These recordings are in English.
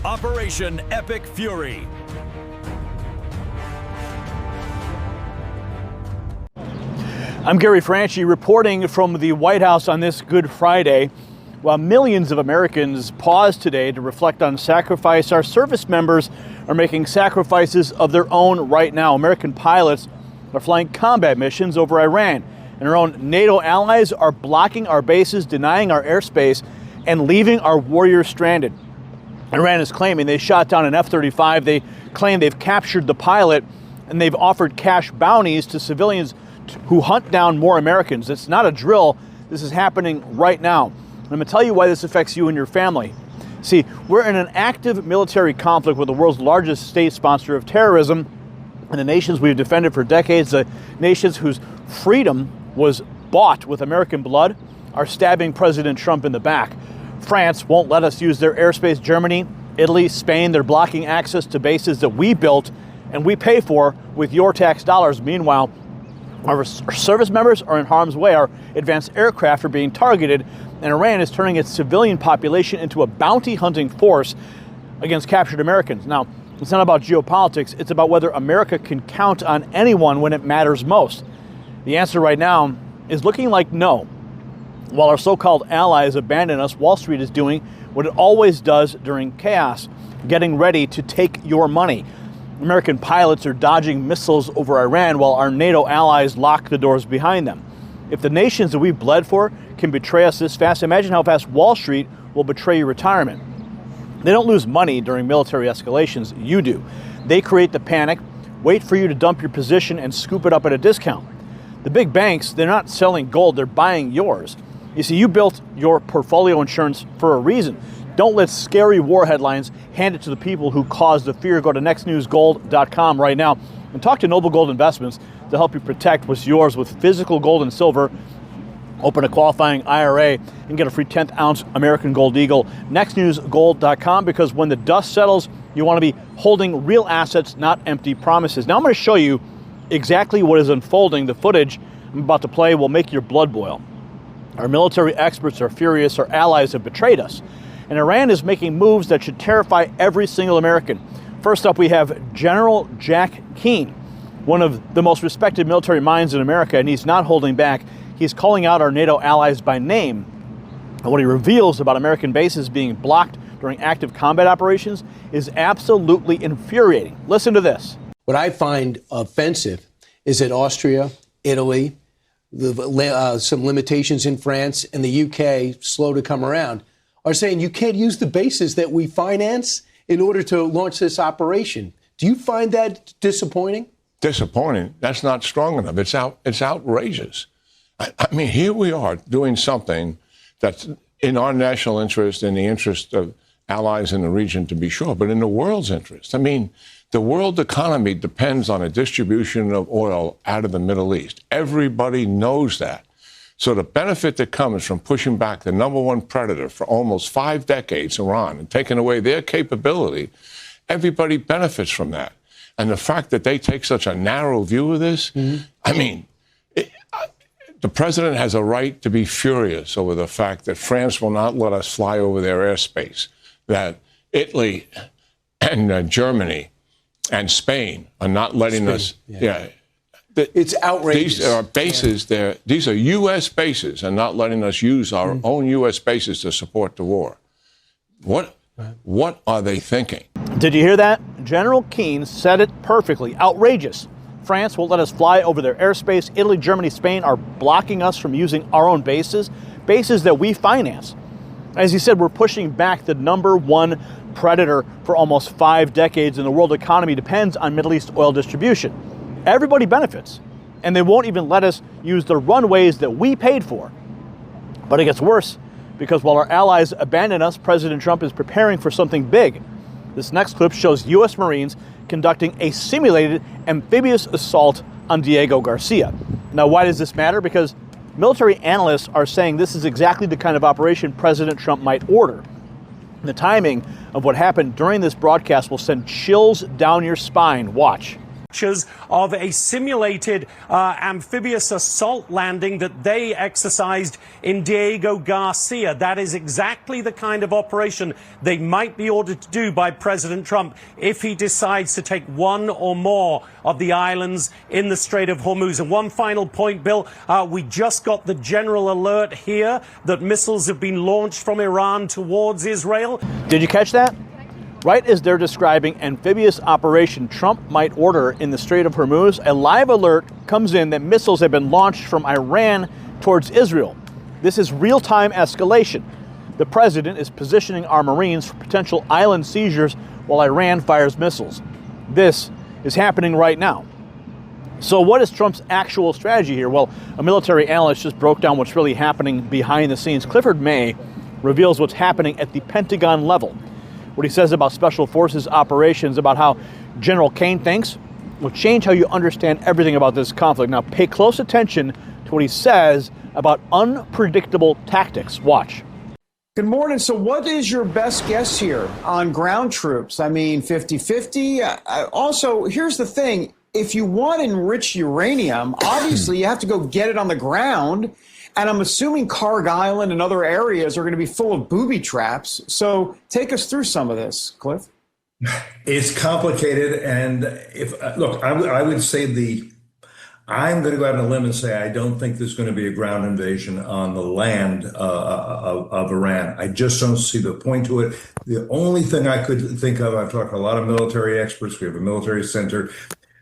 Operation Epic Fury. I'm Gary Franchi reporting from the White House on this Good Friday. While millions of Americans pause today to reflect on sacrifice, our service members are making sacrifices of their own right now. American pilots are flying combat missions over Iran, and our own NATO allies are blocking our bases, denying our airspace, and leaving our warriors stranded. Iran is claiming they shot down an F-35. They claim they've captured the pilot, and they've offered cash bounties to civilians who hunt down more Americans. It's not a drill. This is happening right now. And I'm going to tell you why this affects you and your family. See, we're in an active military conflict with the world's largest state sponsor of terrorism, and the nations we've defended for decades, the nations whose freedom was bought with American blood, are stabbing President Trump in the back. France won't let us use their airspace. Germany, Italy, Spain, they're blocking access to bases that we built and we pay for with your tax dollars. Meanwhile, our service members are in harm's way. Our advanced aircraft are being targeted, and Iran is turning its civilian population into a bounty hunting force against captured Americans. Now, it's not about geopolitics. It's about whether America can count on anyone when it matters most. The answer right now is looking like no. While our so-called allies abandon us, Wall Street is doing what it always does during chaos, getting ready to take your money. American pilots are dodging missiles over Iran while our NATO allies lock the doors behind them. If the nations that we bled for can betray us this fast, imagine how fast Wall Street will betray your retirement. They don't lose money during military escalations. You do. They create the panic, wait for you to dump your position and scoop it up at a discount. The big banks, they're not selling gold, they're buying yours. You see, you built your portfolio insurance for a reason. Don't let scary war headlines hand it to the people who caused the fear. Go to nextnewsgold.com right now and talk to Noble Gold Investments to help you protect what's yours with physical gold and silver. Open a qualifying IRA and get a free 10th ounce American Gold Eagle. Nextnewsgold.com, because when the dust settles, you want to be holding real assets, not empty promises. Now I'm going to show you exactly what is unfolding. The footage I'm about to play will make your blood boil. Our military experts are furious. Our allies have betrayed us. And Iran is making moves that should terrify every single American. First up, we have General Jack Keane, one of the most respected military minds in America, and he's not holding back. He's calling out our NATO allies by name. And what he reveals about American bases being blocked during active combat operations is absolutely infuriating. Listen to this. What I find offensive is that Austria, Italy, some limitations in France, and the UK, slow to come around, are saying you can't use the bases that we finance in order to launch this operation. Do you find that disappointing? Disappointing? That's not strong enough. It's outrageous. I mean, here we are doing something that's in our national interest, in the interest of allies in the region, to be sure, but in the world's interest. I mean, the world economy depends on a distribution of oil out of the Middle East. Everybody knows that. So the benefit that comes from pushing back the number one predator for almost 5 decades, Iran, and taking away their capability, everybody benefits from that. And the fact that they take such a narrow view of this, I mean, the president has a right to be furious over the fact that France will not let us fly over their airspace, that Italy and Germany and Spain are not letting us. It's outrageous. These are bases there. These are U.S. bases and not letting us use our own U.S. bases to support the war. What are they thinking? Did you hear that? General Keane said it perfectly. Outrageous. France won't let us fly over their airspace. Italy, Germany, Spain are blocking us from using our own bases that we finance. As he said, we're pushing back the number one predator for almost 5 decades, and the world economy depends on Middle East oil distribution. Everybody benefits, and they won't even let us use the runways that we paid for. But it gets worse, because while our allies abandon us, President Trump is preparing for something big. This next clip shows U.S. Marines conducting a simulated amphibious assault on Diego Garcia. Now, why does this matter? Because military analysts are saying this is exactly the kind of operation President Trump might order. The timing of what happened during this broadcast will send chills down your spine. Watch. Of a simulated amphibious assault landing that they exercised in Diego Garcia. That is exactly the kind of operation they might be ordered to do by President Trump if he decides to take one or more of the islands in the Strait of Hormuz. And one final point, Bill, we just got the general alert here that missiles have been launched from Iran towards Israel. Did you catch that? Right as they're describing amphibious operation Trump might order in the Strait of Hormuz, a live alert comes in that missiles have been launched from Iran towards Israel. This is real-time escalation. The president is positioning our Marines for potential island seizures while Iran fires missiles. This is happening right now. So what is Trump's actual strategy here? Well, a military analyst just broke down what's really happening behind the scenes. Clifford May reveals what's happening at the Pentagon level. What he says about Special Forces operations, about how General Kane thinks will change how you understand everything about this conflict. Now, pay close attention to what he says about unpredictable tactics. Watch. Good morning. So what is your best guess here on ground troops? I mean, 50-50. Also, here's the thing. If you want enriched uranium, obviously you have to go get it on the ground. And I'm assuming Carg Island and other areas are going to be full of booby traps. So take us through some of this, Cliff. It's complicated. And I would say I'm going to go out on a limb and say I don't think there's going to be a ground invasion on the land of Iran. I just don't see the point to it. The only thing I could think of, I've talked to a lot of military experts. We have a military center.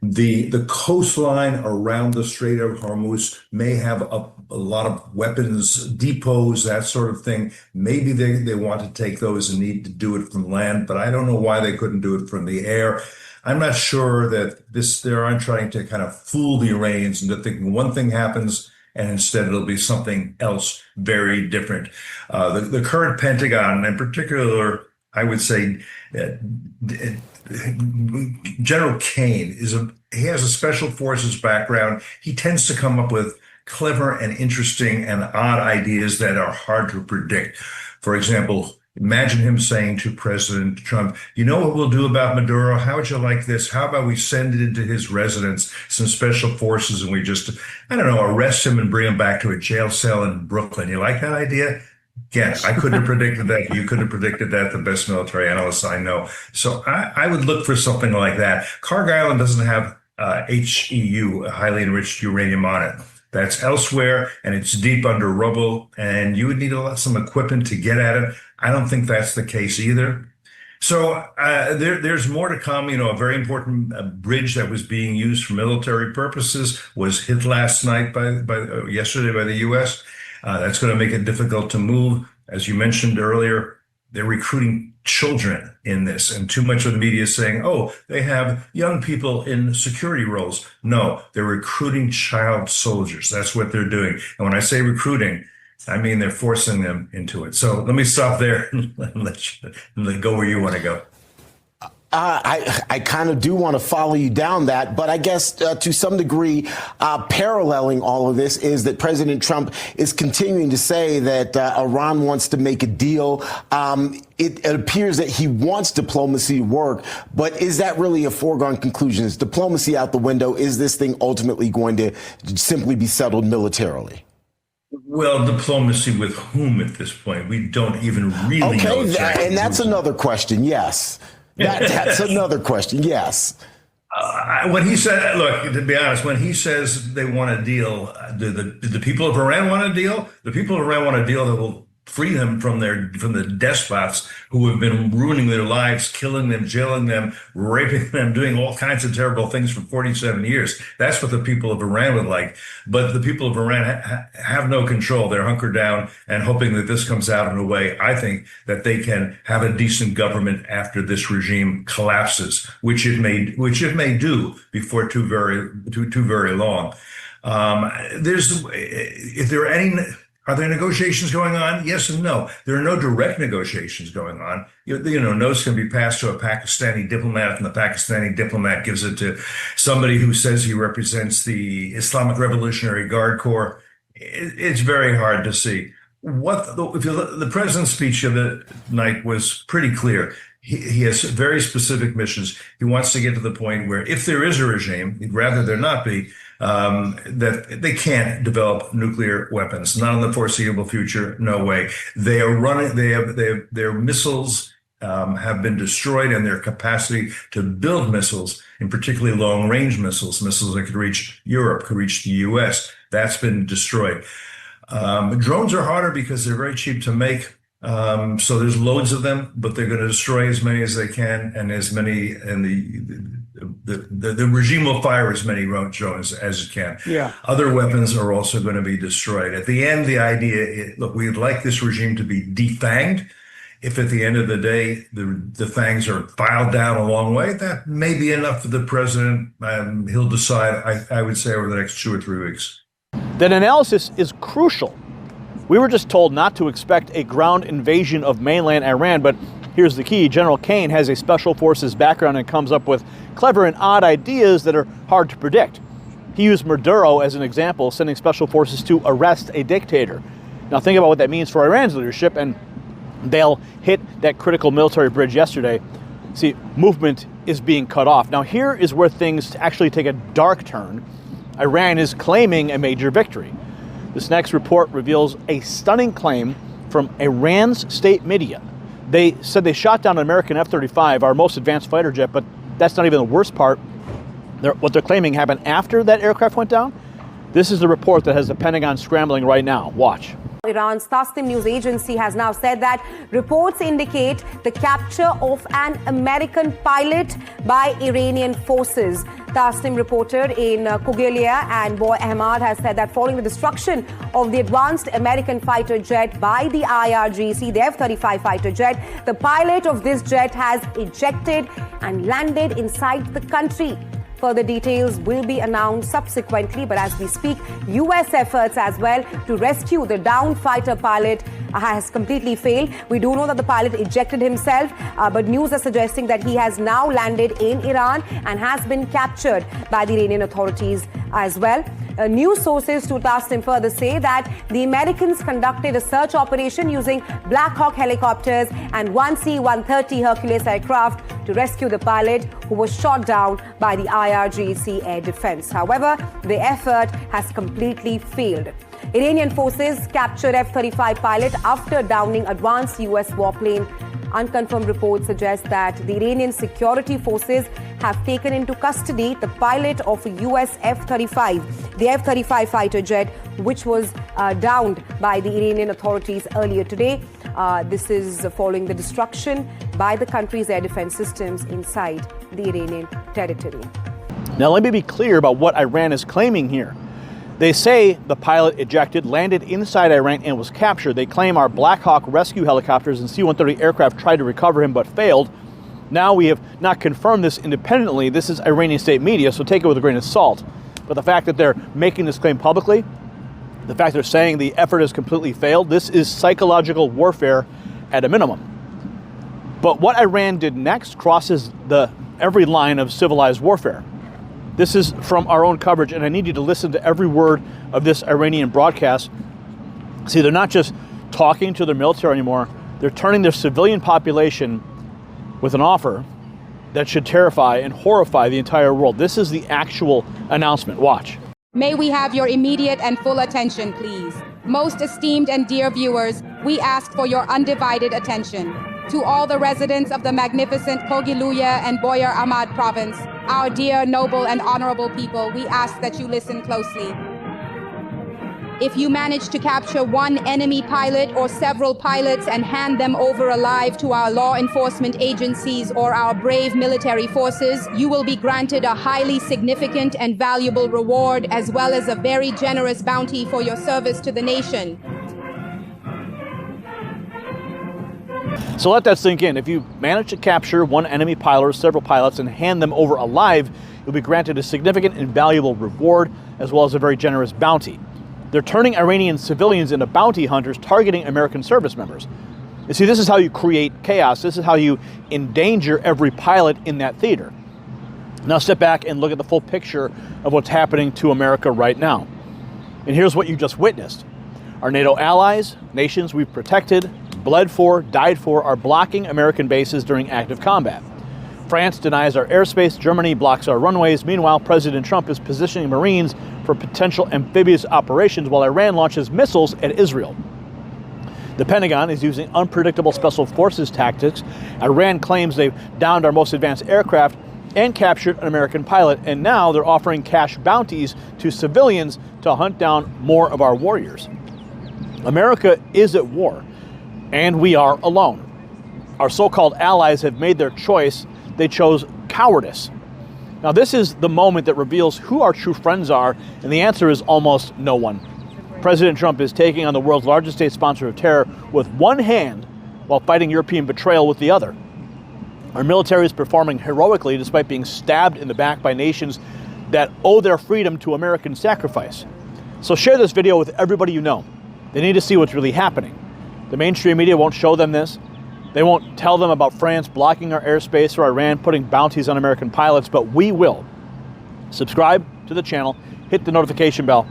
The coastline around the Strait of Hormuz may have a lot of weapons depots, that sort of thing. Maybe they want to take those and need to do it from land, but I don't know why they couldn't do it from the air. I'm not sure that they aren't trying to kind of fool the Iranians into thinking one thing happens and instead it'll be something else very different. The current Pentagon, in particular, I would say General Kane he has a special forces background. He tends to come up with clever and interesting and odd ideas that are hard to predict. For example, imagine him saying to President Trump, you know what we'll do about Maduro? How would you like this? How about we send it into his residence, some special forces, and we just, arrest him and bring him back to a jail cell in Brooklyn. You like that idea? Again, I couldn't have predicted that. You couldn't have predicted that. The best military analysts I know. So I would look for something like that. Carg Island doesn't have HEU, highly enriched uranium, on it. That's elsewhere, and it's deep under rubble, and you would need some equipment to get at it. I don't think that's the case either. So there's more to come. A very important bridge that was being used for military purposes was hit last night yesterday by the U.S. That's going to make it difficult to move. As you mentioned earlier, they're recruiting children in this, and too much of the media is saying, oh, they have young people in security roles. No, they're recruiting child soldiers. That's what they're doing. And when I say recruiting, I mean they're forcing them into it. So let me stop there and let you go where you want to go. I kind of do want to follow you down that, but I guess to some degree, paralleling all of this is that President Trump is continuing to say that Iran wants to make a deal. It appears that he wants diplomacy to work, but is that really a foregone conclusion? Is diplomacy out the window? Is this thing ultimately going to simply be settled militarily? Well, diplomacy with whom at this point? We don't even really know. Okay, and that's another question, yes. That's another question. Yes. When he said, look, to be honest, when he says they want a deal, do the people of Iran want a deal? The people of Iran want a deal that will free them from the despots who have been ruining their lives, killing them, jailing them, raping them, doing all kinds of terrible things for 47 years. That's what the people of Iran would like. But the people of Iran have no control. They're hunkered down and hoping that this comes out in a way, I think, that they can have a decent government after this regime collapses, which it may do before too very long. Are there negotiations going on? Yes and no. There are no direct negotiations going on. Notes can be passed to a Pakistani diplomat, and the Pakistani diplomat gives it to somebody who says he represents the Islamic Revolutionary Guard Corps. It's very hard to see. The president's speech of the night was pretty clear. He has very specific missions. He wants to get to the point where if there is a regime, he'd rather there not be, that they can't develop nuclear weapons. Not in the foreseeable future. No way. They are running. Their missiles have been destroyed, and their capacity to build missiles, and particularly long-range missiles that could reach Europe, could reach the U.S., that's been destroyed. Drones are harder because they're very cheap to make. So there's loads of them, but they're going to destroy as many as they can, and as many, and the regime will fire as many drones as it can. Yeah. Other weapons are also going to be destroyed. At the end, the idea, look, we'd like this regime to be defanged. If at the end of the day, the fangs are filed down a long way, that may be enough for the president. He'll decide, I would say, over the next 2 or 3 weeks. That analysis is crucial. We were just told not to expect a ground invasion of mainland Iran, but here's the key. General Kane has a special forces background and comes up with clever and odd ideas that are hard to predict. He used Maduro as an example, sending special forces to arrest a dictator. Now think about what that means for Iran's leadership, and they'll hit that critical military bridge yesterday. See, movement is being cut off. Now here is where things actually take a dark turn. Iran is claiming a major victory. This next report reveals a stunning claim from Iran's state media. They said they shot down an American F-35, our most advanced fighter jet, but that's not even the worst part. What they're claiming happened after that aircraft went down. This is the report that has the Pentagon scrambling right now. Watch. Iran's Tasnim news agency has now said that reports indicate the capture of an American pilot by Iranian forces. Tasnim reporter in Khogilia and Boy Ahmad has said that following the destruction of the advanced American fighter jet by the IRGC, the F-35 fighter jet, the pilot of this jet has ejected and landed inside the country. Further details will be announced subsequently, but as we speak, U.S. efforts as well to rescue the downed fighter pilot has completely failed. We do know that the pilot ejected himself, but news are suggesting that he has now landed in Iran and has been captured by the Iranian authorities as well. News sources to Tasnim further say that the Americans conducted a search operation using Black Hawk helicopters and one C-130 Hercules aircraft to rescue the pilot who was shot down by the IRGC air defense. However, the effort has completely failed. Iranian forces captured F-35 pilot after downing advanced U.S. warplane. Unconfirmed reports suggest that the Iranian security forces have taken into custody the pilot of a U.S. F-35, the F-35 fighter jet, which was downed by the Iranian authorities earlier today. This is following the destruction by the country's air defense systems inside the Iranian territory. Now let me be clear about what Iran is claiming here. They say the pilot ejected, landed inside Iran, and was captured. They claim our Black Hawk rescue helicopters and C-130 aircraft tried to recover him but failed. Now we have not confirmed this independently. This is Iranian state media, so take it with a grain of salt. But the fact that they're making this claim publicly, the fact they're saying the effort has completely failed, this is psychological warfare at a minimum. But what Iran did next crosses every line of civilized warfare. This is from our own coverage, and I need you to listen to every word of this Iranian broadcast. See, they're not just talking to their military anymore. They're turning their civilian population with an offer that should terrify and horrify the entire world. This is the actual announcement. Watch. May we have your immediate and full attention, please. Most esteemed and dear viewers, we ask for your undivided attention. To all the residents of the magnificent Khogiluya and Boyar Ahmad province, our dear, noble, and honorable people, we ask that you listen closely. If you manage to capture one enemy pilot or several pilots and hand them over alive to our law enforcement agencies or our brave military forces, you will be granted a highly significant and valuable reward as well as a very generous bounty for your service to the nation. So let that sink in. If you manage to capture one enemy pilot or several pilots and hand them over alive, you'll be granted a significant and valuable reward as well as a very generous bounty. They're turning Iranian civilians into bounty hunters targeting American service members. You see, this is how you create chaos. This is how you endanger every pilot in that theater. Now step back and look at the full picture of what's happening to America right now. And here's what you just witnessed. Our NATO allies, nations we've protected, bled for, died for, are blocking American bases during active combat. France denies our airspace, Germany blocks our runways. Meanwhile, President Trump is positioning Marines for potential amphibious operations while Iran launches missiles at Israel. The Pentagon is using unpredictable special forces tactics. Iran claims they've downed our most advanced aircraft and captured an American pilot, and now they're offering cash bounties to civilians to hunt down more of our warriors. America is at war, and we are alone. Our so-called allies have made their choice. They chose cowardice. Now, this is the moment that reveals who our true friends are, and the answer is almost no one. President Trump is taking on the world's largest state sponsor of terror with one hand while fighting European betrayal with the other. Our military is performing heroically despite being stabbed in the back by nations that owe their freedom to American sacrifice. So share this video with everybody you know. They need to see what's really happening. The mainstream media won't show them this. They won't tell them about France blocking our airspace or Iran putting bounties on American pilots, but we will. Subscribe to the channel, hit the notification bell,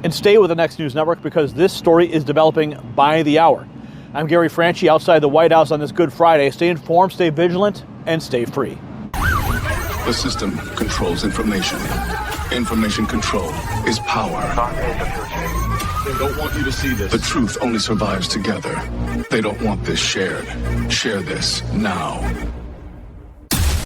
and stay with the Next News Network because this story is developing by the hour. I'm Gary Franchi outside the White House on this Good Friday. Stay informed, stay vigilant, and stay free. The system controls information. Information control is power. They don't want you to see this. The truth only survives together. They don't want this shared. Share this now.